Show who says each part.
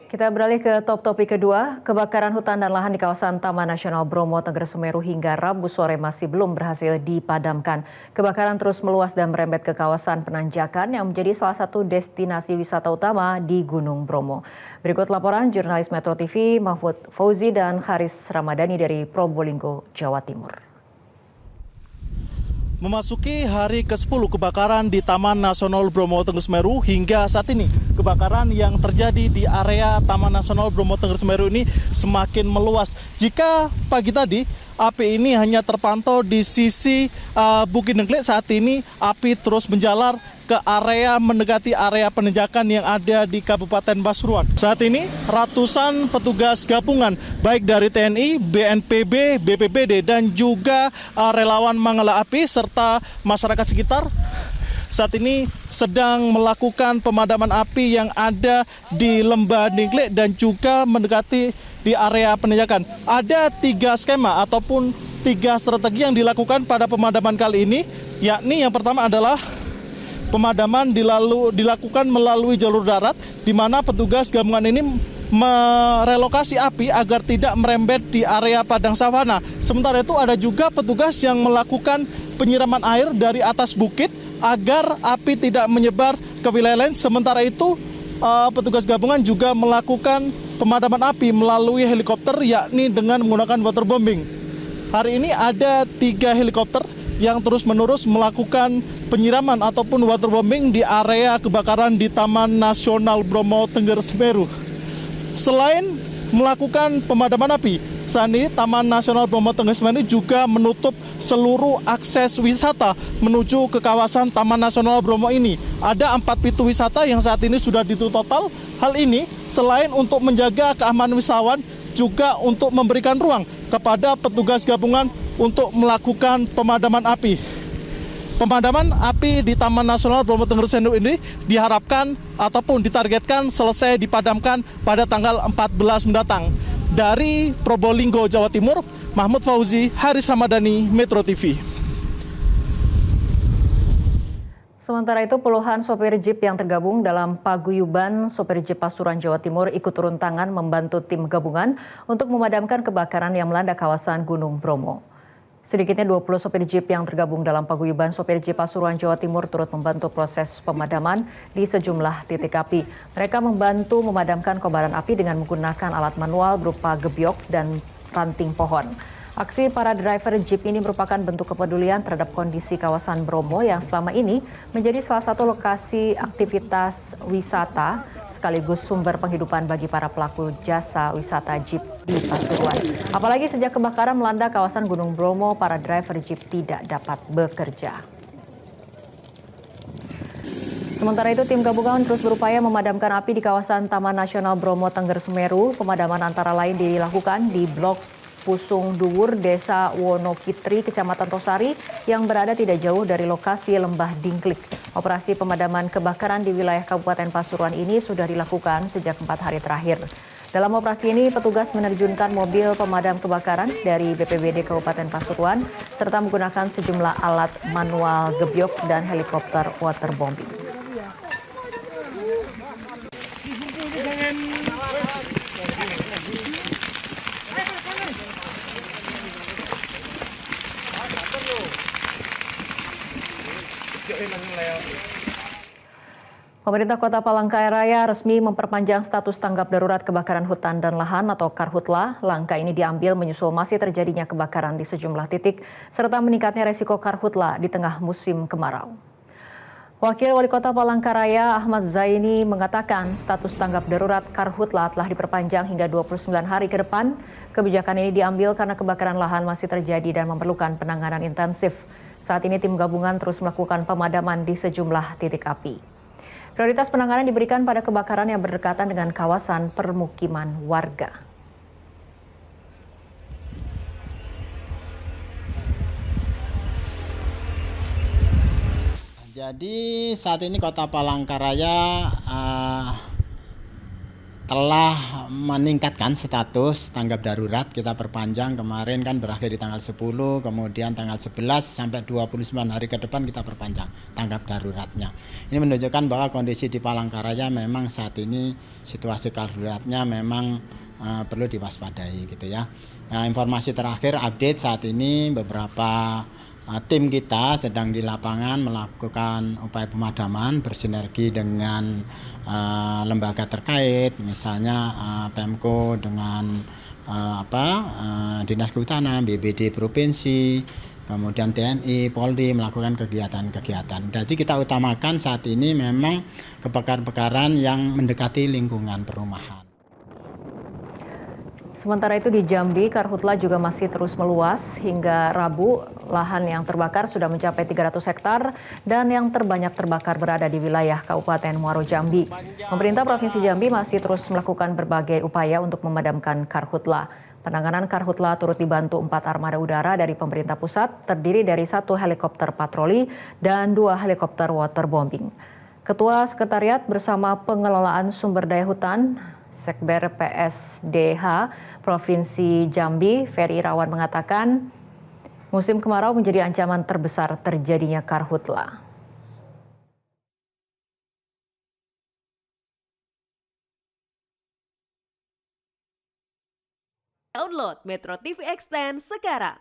Speaker 1: Kita beralih ke topik kedua. Kebakaran hutan dan lahan di kawasan Taman Nasional Bromo Tengger Semeru hingga Rabu sore masih belum berhasil dipadamkan. Kebakaran terus meluas dan merembet ke kawasan Penanjakan yang menjadi salah satu destinasi wisata utama di Gunung Bromo. Berikut laporan jurnalis Metro TV Mahfud Fauzi dan Haris Ramadhani dari Probolinggo, Jawa Timur.
Speaker 2: Memasuki hari ke-10 kebakaran di Taman Nasional Bromo Tengger Semeru hingga saat ini kebakaran yang terjadi di area Taman Nasional Bromo Tengger Semeru ini semakin meluas. Jika pagi tadi api ini hanya terpantau di sisi Bukit Nengglik, saat ini api terus menjalar ke area mendekati area penanjakan yang ada di Kabupaten Pasuruan. Saat ini ratusan petugas gabungan baik dari TNI, BNPB, BPBD dan juga relawan Manggala Api serta masyarakat sekitar saat ini sedang melakukan pemadaman api yang ada di Lembah Nengglik dan juga mendekati di area penanjakan. Ada 3 skema ataupun 3 strategi yang dilakukan pada pemadaman kali ini, yakni yang pertama adalah pemadaman dilakukan melalui jalur darat, di mana petugas gabungan ini merelokasi api agar tidak merembet di area padang savana. Sementara itu ada juga petugas yang melakukan penyiraman air dari atas bukit agar api tidak menyebar ke wilayah lain. Sementara itu petugas gabungan juga melakukan pemadaman api melalui helikopter, yakni dengan menggunakan waterbombing. Hari ini ada 3 helikopter yang terus-menerus melakukan penyiraman ataupun waterbombing di area kebakaran di Taman Nasional Bromo Tengger Semeru. Selain melakukan pemadaman api, saat ini Taman Nasional Bromo Tengger Semeru juga menutup seluruh akses wisata menuju ke kawasan Taman Nasional Bromo ini. Ada 4 pintu wisata yang saat ini sudah ditutup total. Hal ini selain untuk menjaga keamanan wisatawan, juga untuk memberikan ruang kepada petugas gabungan untuk melakukan pemadaman api. Pemadaman api di Taman Nasional Bromo Tengger Semeru ini diharapkan ataupun ditargetkan selesai dipadamkan pada tanggal 14 mendatang. Dari Probolinggo, Jawa Timur, Mahfud Fauzi, Haris Ramadhani, Metro TV.
Speaker 1: Sementara itu, puluhan sopir jeep yang tergabung dalam paguyuban sopir jeep Pasuruan, Jawa Timur ikut turun tangan membantu tim gabungan untuk memadamkan kebakaran yang melanda kawasan Gunung Bromo. Sedikitnya 20 sopir jeep yang tergabung dalam paguyuban sopir jeep Pasuruan, Jawa Timur turut membantu proses pemadaman di sejumlah titik api. Mereka membantu memadamkan kobaran api dengan menggunakan alat manual berupa gebyok dan ranting pohon. Aksi para driver jeep ini merupakan bentuk kepedulian terhadap kondisi kawasan Bromo yang selama ini menjadi salah satu lokasi aktivitas wisata sekaligus sumber penghidupan bagi para pelaku jasa wisata jeep di Pasuruan. Apalagi sejak kebakaran melanda kawasan Gunung Bromo, para driver jeep tidak dapat bekerja. Sementara itu, tim gabungan terus berupaya memadamkan api di kawasan Taman Nasional Bromo Tengger Semeru. Pemadaman antara lain dilakukan di Blok Pusung Duwur, Desa Wonokitri, Kecamatan Tosari yang berada tidak jauh dari lokasi Lembah Dingklik. Operasi pemadaman kebakaran di wilayah Kabupaten Pasuruan ini sudah dilakukan sejak 4 hari terakhir. Dalam operasi ini, petugas menerjunkan mobil pemadam kebakaran dari BPBD Kabupaten Pasuruan serta menggunakan sejumlah alat manual gebyok dan helikopter waterbombing. Pemerintah Kota Palangkaraya resmi memperpanjang status tanggap darurat kebakaran hutan dan lahan atau Karhutla. Langkah ini diambil menyusul masih terjadinya kebakaran di sejumlah titik serta meningkatnya resiko Karhutla di tengah musim kemarau. Wakil Wali Kota Palangkaraya Ahmad Zaini mengatakan status tanggap darurat Karhutla telah diperpanjang hingga 29 hari ke depan. Kebijakan ini diambil karena kebakaran lahan masih terjadi dan memerlukan penanganan intensif. Saat ini tim gabungan terus melakukan pemadaman di sejumlah titik api. Prioritas penanganan diberikan pada kebakaran yang berdekatan dengan kawasan permukiman warga.
Speaker 3: Jadi saat ini Kota Palangkaraya telah meningkatkan status tanggap darurat. Kita perpanjang kemarin kan berakhir di tanggal 10, kemudian tanggal 11 sampai 29 hari ke depan kita perpanjang tanggap daruratnya. Ini menunjukkan bahwa kondisi di Palangkaraya memang saat ini situasi daruratnya memang perlu diwaspadai gitu ya. Nah, informasi terakhir update saat ini beberapa tim kita sedang di lapangan melakukan upaya pemadaman bersinergi dengan lembaga terkait, misalnya Pemko dengan Dinas Kehutanan, BPD Provinsi, kemudian TNI, Polri melakukan kegiatan-kegiatan. Jadi kita utamakan saat ini memang kebakaran-kebakaran yang mendekati lingkungan perumahan.
Speaker 1: Sementara itu di Jambi, karhutla juga masih terus meluas. Hingga Rabu, lahan yang terbakar sudah mencapai 300 hektar dan yang terbanyak terbakar berada di wilayah Kabupaten Muaro Jambi. Pemerintah Provinsi Jambi masih terus melakukan berbagai upaya untuk memadamkan karhutla. Penanganan karhutla turut dibantu 4 armada udara dari pemerintah pusat, terdiri dari 1 helikopter patroli dan 2 helikopter waterbombing. Ketua Sekretariat bersama Pengelolaan Sumber Daya Hutan Sekber PSDH Provinsi Jambi, Ferry Irawan mengatakan musim kemarau menjadi ancaman terbesar terjadinya karhutla.
Speaker 4: Download Metro TV Extend sekarang.